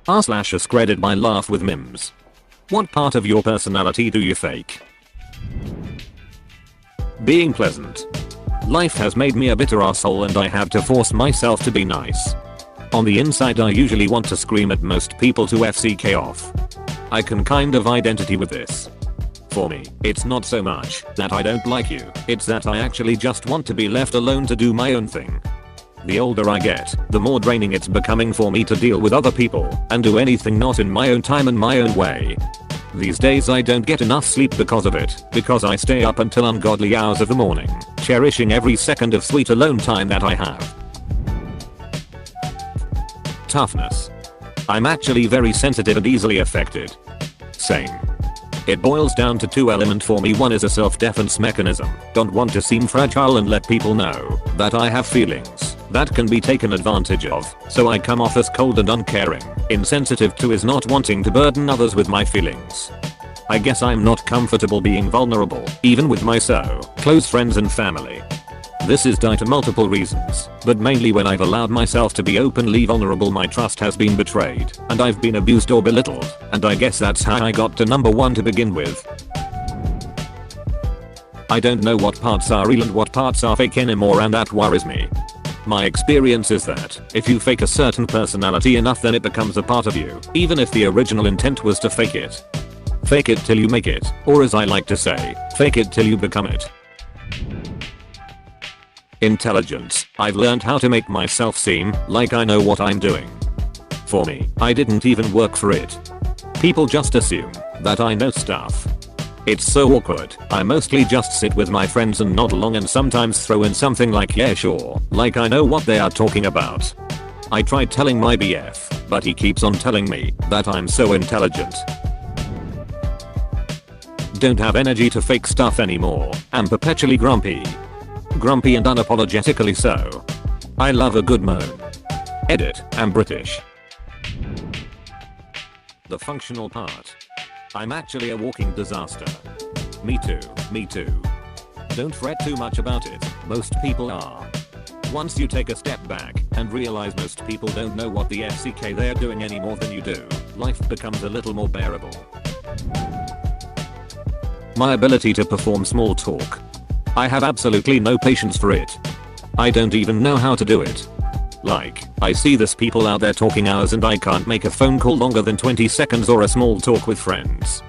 r/AskReddit by LaughWithMEmes. What part of your personality do you fake? Being pleasant. Life has made me a bitter asshole and I have to force myself to be nice. On the inside I usually want to scream at most people to FCK off. I can kind of identity with this. For me, it's not so much that I don't like you, it's that I actually just want to be left alone to do my own thing. The older I get, the more draining it's becoming for me to deal with other people and do anything not in my own time and my own way. These days I don't get enough sleep because of it, because I stay up until ungodly hours of the morning, cherishing every second of sweet alone time that I have. Toughness. I'm actually very sensitive and easily affected. Same. It boils down to two elements for me. One is a self-defense mechanism. Don't want to seem fragile and let people know that I have feelings that can be taken advantage of, so I come off as cold and uncaring. Insensitive two is not wanting to burden others with my feelings. I guess I'm not comfortable being vulnerable, even with my so close friends and family. This is due to multiple reasons, but mainly when I've allowed myself to be openly vulnerable my trust has been betrayed, and I've been abused or belittled, and I guess that's how I got to number 1 to begin with. I don't know what parts are real and what parts are fake anymore, and that worries me. My experience is that if you fake a certain personality enough then it becomes a part of you, even if the original intent was to fake it. Fake it till you make it, or as I like to say, fake it till you become it. Intelligence. I've learned how to make myself seem like I know what I'm doing. For me, I didn't even work for it. People just assume that I know stuff. It's so awkward. I mostly just sit with my friends and nod along and sometimes throw in something like yeah sure, like I know what they are talking about. I tried telling my BF, but he keeps on telling me that I'm so intelligent. Don't have energy to fake stuff anymore. I'm perpetually grumpy. Grumpy and unapologetically so. I love a good moan. Edit. I'm British. The functional part. I'm actually a walking disaster. Me too, me too. Don't fret too much about it, most people are. Once you take a step back and realize most people don't know what the FCK they're doing any more than you do, life becomes a little more bearable. My ability to perform small talk. I have absolutely no patience for it. I don't even know how to do it. Like, I see this people out there talking hours and I can't make a phone call longer than 20 seconds or a small talk with friends.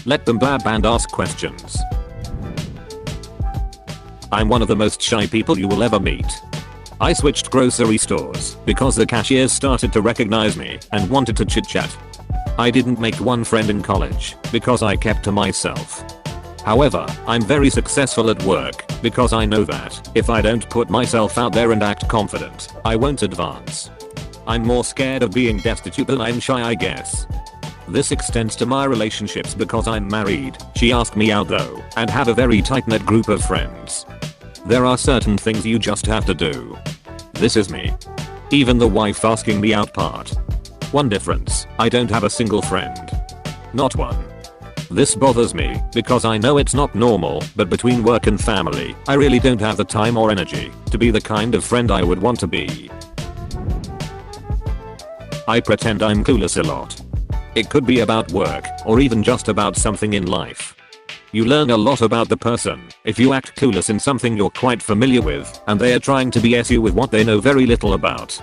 Let them blab and ask questions. I'm one of the most shy people you will ever meet. I switched grocery stores because the cashiers started to recognize me and wanted to chit chat. I didn't make one friend in college because I kept to myself. However, I'm very successful at work because I know that if I don't put myself out there and act confident, I won't advance. I'm more scared of being destitute than I'm shy, I guess. This extends to my relationships because I'm married. She asked me out though and have a very tight-knit group of friends. There are certain things you just have to do. This is me. Even the wife asking me out part. One difference, I don't have a single friend. Not one. This bothers me because I know it's not normal, but between work and family, I really don't have the time or energy to be the kind of friend I would want to be. I pretend I'm clueless a lot. It could be about work or even just about something in life. You learn a lot about the person if you act clueless in something you're quite familiar with and they are trying to BS you with what they know very little about.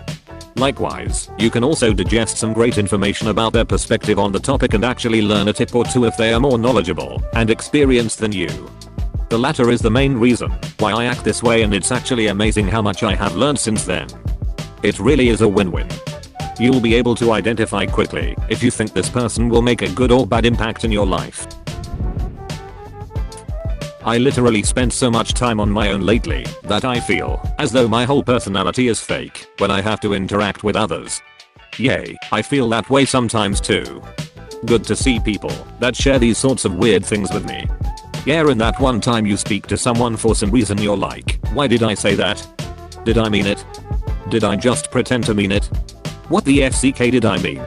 Likewise, you can also digest some great information about their perspective on the topic and actually learn a tip or two if they are more knowledgeable and experienced than you. The latter is the main reason why I act this way, and it's actually amazing how much I have learned since then. It really is a win-win. You'll be able to identify quickly if you think this person will make a good or bad impact in your life. I literally spent so much time on my own lately that I feel as though my whole personality is fake when I have to interact with others. Yay, I feel that way sometimes too. Good to see people that share these sorts of weird things with me. Yeah, and that one time you speak to someone for some reason you're like, why did I say that? Did I mean it? Did I just pretend to mean it? What the FCK did I mean?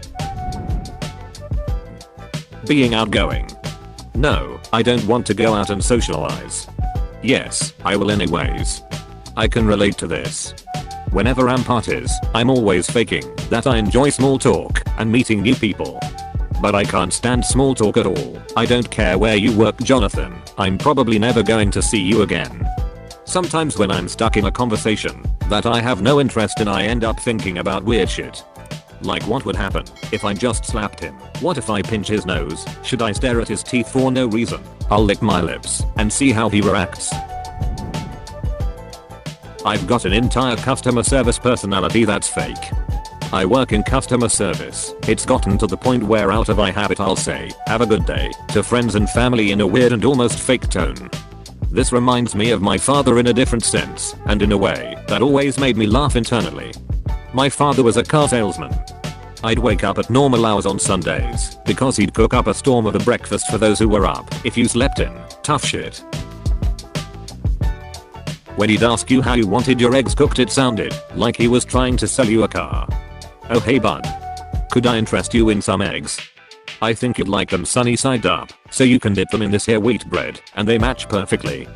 Being outgoing. No, I don't want to go out and socialize. Yes, I will anyways. I can relate to this. Whenever I'm parties, I'm always faking that I enjoy small talk and meeting new people. But I can't stand small talk at all. I don't care where you work, Jonathan. I'm probably never going to see you again. Sometimes when I'm stuck in a conversation that I have no interest in, I end up thinking about weird shit. Like, what would happen if I just slapped him? What if I pinch his nose? Should I stare at his teeth for no reason? I'll lick my lips and see how he reacts. I've got an entire customer service personality that's fake. I work in customer service. It's gotten to the point where out of habit I'll say, "Have a good day," to friends and family in a weird and almost fake tone. This reminds me of my father in a different sense, and in a way that always made me laugh internally. My father was a car salesman. I'd wake up at normal hours on Sundays because he'd cook up a storm of a breakfast for those who were up. If you slept in, tough shit. When he'd ask you how you wanted your eggs cooked, it sounded like he was trying to sell you a car. "Oh hey bud, could I interest you in some eggs? I think you'd like them sunny side up, so you can dip them in this here wheat bread and they match perfectly.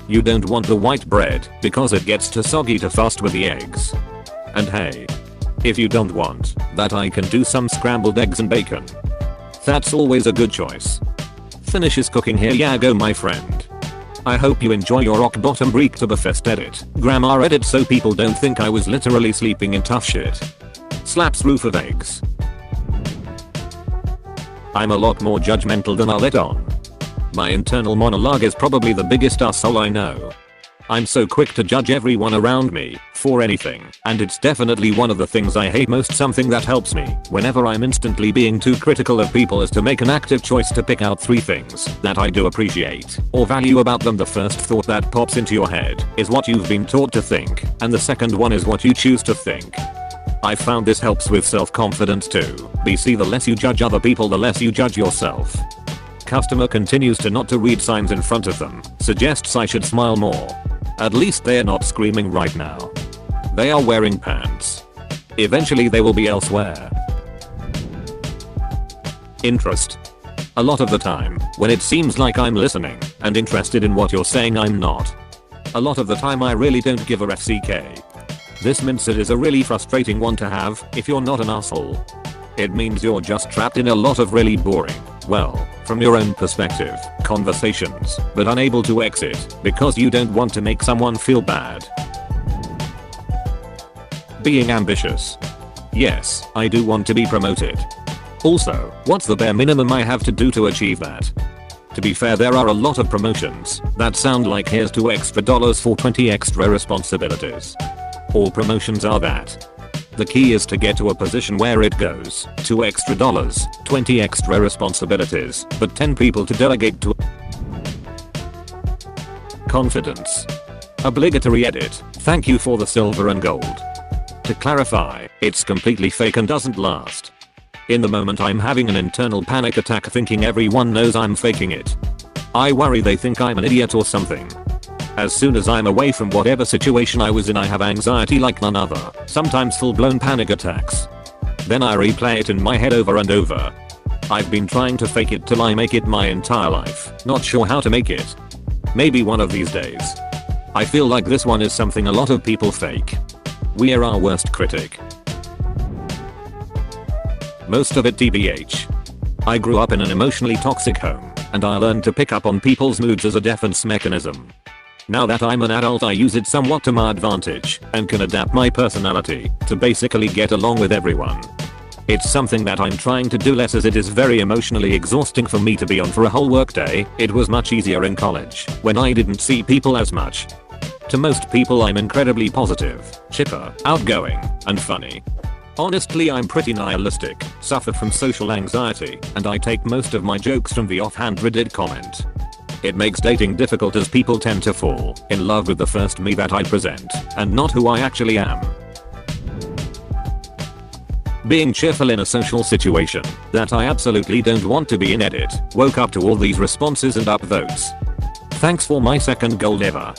You don't want the white bread because it gets too soggy too fast with the eggs. And hey, if you don't want that, I can do some scrambled eggs and bacon. That's always a good choice. Finish his cooking, here ya go my friend. I hope you enjoy your rock bottom Oktoberfest edit. Grammar edit so people don't think I was literally sleeping in tough shit. Slaps roof of eggs. I'm a lot more judgmental than I'll let on. My internal monologue is probably the biggest asshole I know. I'm so quick to judge everyone around me for anything, and it's definitely one of the things I hate most. Something that helps me whenever I'm instantly being too critical of people is to make an active choice to pick out 3 things that I do appreciate or value about them. The first thought that pops into your head is what you've been taught to think, and the second one is what you choose to think. I found this helps with self-confidence too. BC, the less you judge other people, the less you judge yourself. Customer continues to not to read signs in front of them. Suggests I should smile more. At least they're not screaming right now. They are wearing pants. Eventually they will be elsewhere. Interest. A lot of the time, when it seems like I'm listening and interested in what you're saying, I'm not. A lot of the time I really don't give a FCK. This mindset is a really frustrating one to have if you're not an asshole. It means you're just trapped in a lot of really boring, well, from your own perspective, conversations, but unable to exit because you don't want to make someone feel bad. Being ambitious. Yes, I do want to be promoted. Also, what's the bare minimum I have to do to achieve that? To be fair, there are a lot of promotions that sound like here's $2 extra for 20 extra responsibilities. All promotions are that. The key is to get to a position where it goes $2 extra, 20 extra responsibilities, but 10 people to delegate to. Confidence. Obligatory edit. Thank you for the silver and gold. To clarify, it's completely fake and doesn't last. In the moment I'm having an internal panic attack thinking everyone knows I'm faking it. I worry they think I'm an idiot or something. As soon as I'm away from whatever situation I was in, I have anxiety like none other, sometimes full-blown panic attacks. Then I replay it in my head over and over. I've been trying to fake it till I make it my entire life, not sure how to make it. Maybe one of these days. I feel like this one is something a lot of people fake. We're our worst critic. Most of it TBH. I grew up in an emotionally toxic home, and I learned to pick up on people's moods as a defense mechanism. Now that I'm an adult, I use it somewhat to my advantage and can adapt my personality to basically get along with everyone. It's something that I'm trying to do less, as it is very emotionally exhausting for me to be on for a whole workday. It was much easier in college when I didn't see people as much. To most people I'm incredibly positive, chipper, outgoing, and funny. Honestly, I'm pretty nihilistic, suffer from social anxiety, and I take most of my jokes from the offhand Reddit comment. It makes dating difficult as people tend to fall in love with the first me that I present, and not who I actually am. Being cheerful in a social situation that I absolutely don't want to be in. Edit. Woke up to all these responses and upvotes. Thanks for my second gold ever.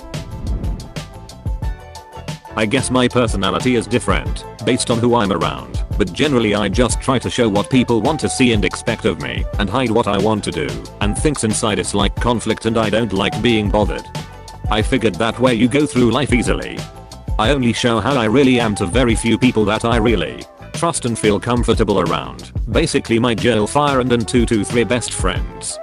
I guess my personality is different based on who I'm around, but generally I just try to show what people want to see and expect of me, and hide what I want to do and thinks inside. It's like conflict, and I don't like being bothered. I figured that way you go through life easily. I only show how I really am to very few people that I really trust and feel comfortable around. Basically my jail fire and 2 to 3 best friends.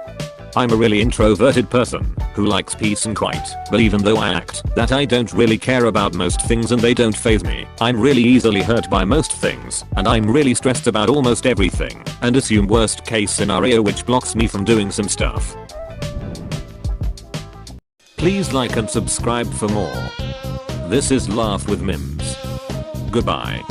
I'm a really introverted person who likes peace and quiet, but even though I act that I don't really care about most things and they don't faze me, I'm really easily hurt by most things, and I'm really stressed about almost everything, and assume worst case scenario which blocks me from doing some stuff. Please like and subscribe for more. This is Laugh with Memes. Goodbye.